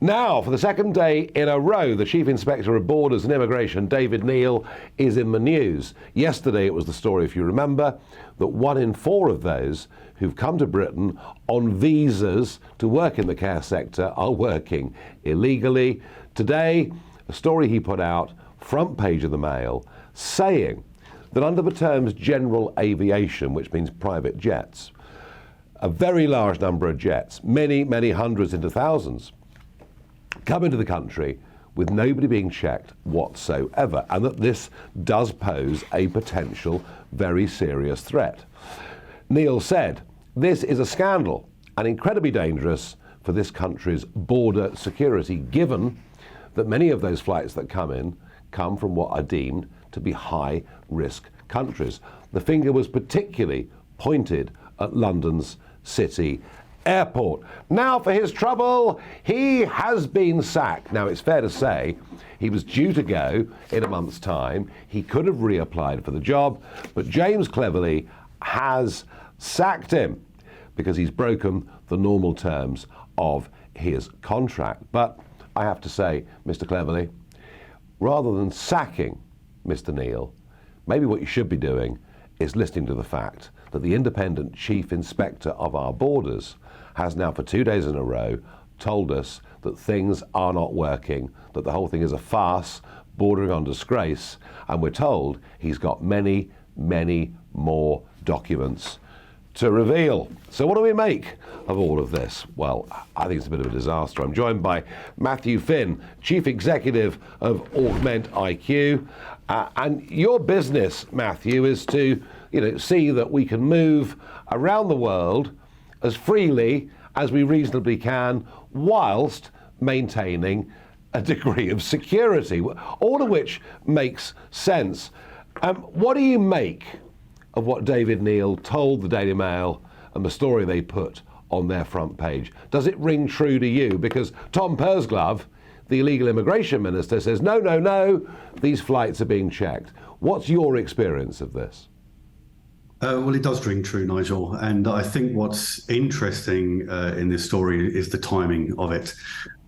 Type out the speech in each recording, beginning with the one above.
Now, for the second day in a row, the Chief Inspector of Borders and Immigration, David Neal, is in the news. Yesterday it was the story, if you remember, that 1 in 4 of those who've come to Britain on visas to work in the care sector are working illegally. Today, a story he put out, front page of the Mail, saying that under the terms general aviation, which means private jets, a very large number of jets, many, many hundreds into thousands, come into the country with nobody being checked whatsoever, and that this does pose a potential very serious threat. Neal said, "This is a scandal and incredibly dangerous for this country's border security, given that many of those flights that come in come from what are deemed to be high-risk countries." The finger was particularly pointed at London's City Airport. Now for his trouble, he has been sacked. Now it's fair to say he was due to go in a month's time. He could have reapplied for the job, but James Cleverly has sacked him because he's broken the normal terms of his contract. But I have to say, Mr. Cleverly, rather than sacking Mr. Neal, maybe what you should be doing is listening to the fact that the independent chief inspector of our borders has now for 2 days in a row told us that things are not working, that the whole thing is a farce bordering on disgrace, and we're told he's got many, many more documents to reveal. So what do we make of all of this? Well, I think it's a bit of a disaster. I'm joined by Matthew Finn, Chief Executive of Augment IQ. And your business, Matthew, is to see that we can move around the world as freely as we reasonably can whilst maintaining a degree of security, all of which makes sense. What do you make of what David Neal told the Daily Mail and the story they put on their front page? Does it ring true to you? Because Tom Pursglove, the illegal immigration minister, says, no, these flights are being checked. What's your experience of this? Well, it does ring true, Nigel. And I think what's interesting in this story is the timing of it.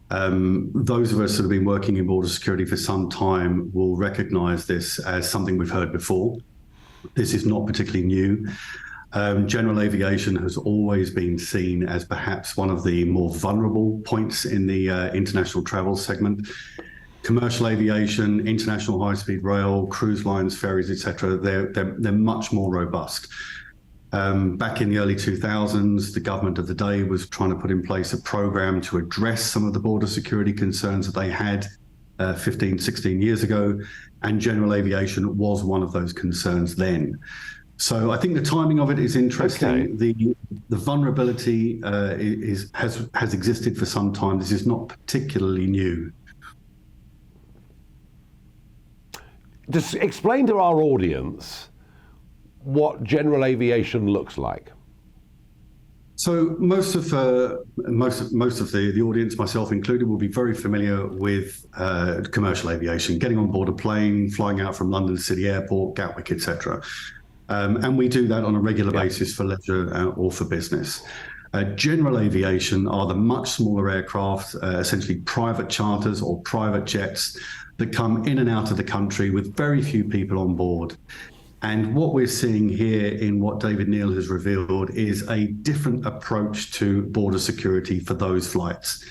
Those of us that have been working in border security for some time will recognise this as something we've heard before. This is not particularly new. General aviation has always been seen as perhaps one of the more vulnerable points in the international travel segment. Commercial aviation, international high-speed rail, cruise lines, ferries, etc., they're much more robust. Back in the early 2000s, the government of the day was trying to put in place a program to address some of the border security concerns that they had 15, 16 years ago, and general aviation was one of those concerns then. So I think the timing of it is interesting. Okay. The vulnerability has existed for some time. This is not particularly new. Just explain to our audience what general aviation looks like. So most of the audience, myself included, will be very familiar with commercial aviation, getting on board a plane, flying out from London City Airport, Gatwick, etc. And we do that on a regular basis for leisure or for business. General aviation are the much smaller aircraft, essentially private charters or private jets that come in and out of the country with very few people on board. And what we're seeing here in what David Neal has revealed is a different approach to border security for those flights.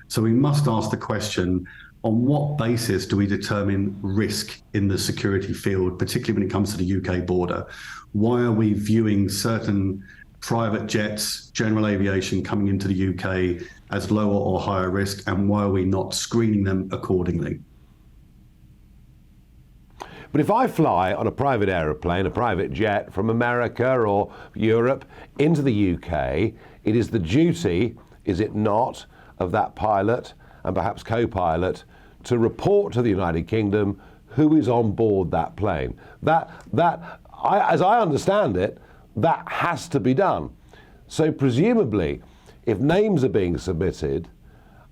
So we must ask the question, on what basis do we determine risk in the security field, particularly when it comes to the UK border? Why are we viewing certain private jets, general aviation coming into the UK as lower or higher risk, and why are we not screening them accordingly? But if I fly on a private aeroplane, a private jet from America or Europe into the UK, it is the duty, is it not, of that pilot and perhaps co-pilot to report to the United Kingdom who is on board that plane. As I understand it, that has to be done. So presumably, if names are being submitted,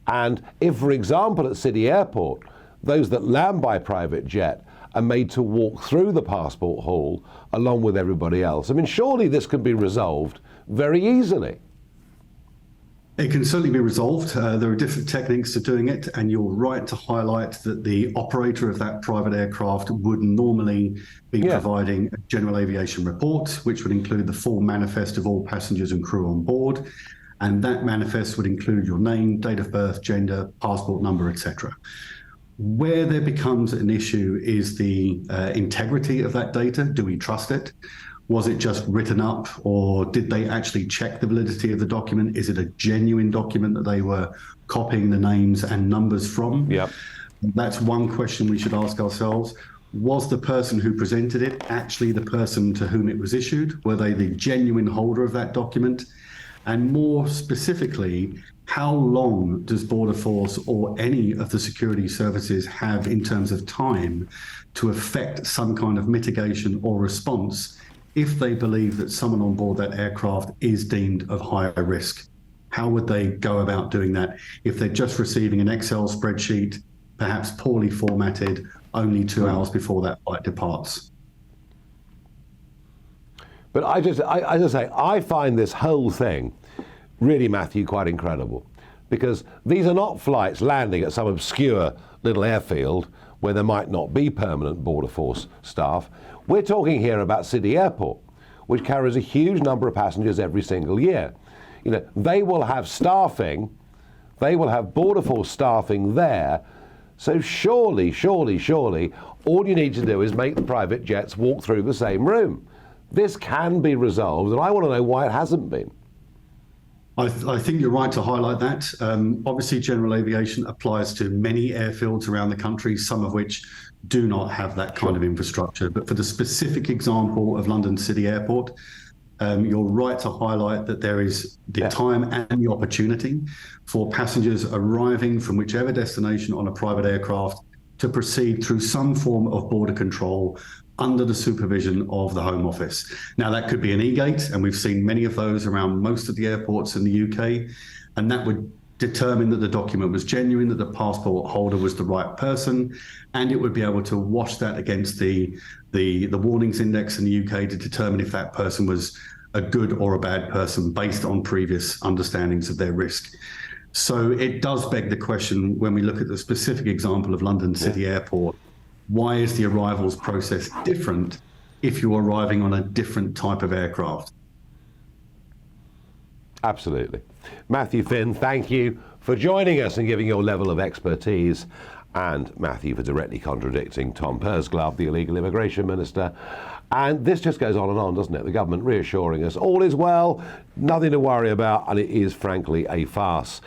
and if, for example, at City Airport, those that land by private jet are made to walk through the passport hall along with everybody else, I mean, surely this can be resolved very easily. It can certainly be resolved. There are different techniques to doing it, and you're right to highlight that the operator of that private aircraft would normally be providing a general aviation report, which would include the full manifest of all passengers and crew on board. And that manifest would include your name, date of birth, gender, passport number, etc. Where there becomes an issue is the integrity of that data. Do we trust it? Was it just written up, or did they actually check the validity of the document? Is it a genuine document that they were copying the names and numbers from? Yep. That's one question we should ask ourselves. Was the person who presented it actually the person to whom it was issued? Were they the genuine holder of that document? And more specifically, how long does Border Force or any of the security services have in terms of time to effect some kind of mitigation or response if they believe that someone on board that aircraft is deemed of higher risk? How would they go about doing that if they're just receiving an Excel spreadsheet, perhaps poorly formatted, only 2 hours before that flight departs? But I just say, I find this whole thing really, Matthew, quite incredible, because these are not flights landing at some obscure little airfield where there might not be permanent Border Force staff. We're talking here about City Airport, which carries a huge number of passengers every single year. You know, they will have staffing, they will have Border Force staffing there. So surely, all you need to do is make the private jets walk through the same room. This can be resolved, and I want to know why it hasn't been. I think you're right to highlight that. Obviously, general aviation applies to many airfields around the country, some of which do not have that kind of infrastructure. But for the specific example of London City Airport, you're right to highlight that there is the time and the opportunity for passengers arriving from whichever destination on a private aircraft to proceed through some form of border control under the supervision of the Home Office. Now, that could be an e-gate, and we've seen many of those around most of the airports in the UK, and that would determine that the document was genuine, that the passport holder was the right person, and it would be able to wash that against the warnings index in the UK to determine if that person was a good or a bad person based on previous understandings of their risk. So it does beg the question, when we look at the specific example of London City Airport, why is the arrivals process different if you're arriving on a different type of aircraft? Absolutely. Matthew Finn, thank you for joining us and giving your level of expertise, and Matthew for directly contradicting Tom Pursglove, the illegal immigration minister. And this just goes on and on, doesn't it? The government reassuring us all is well, nothing to worry about, and it is frankly a farce.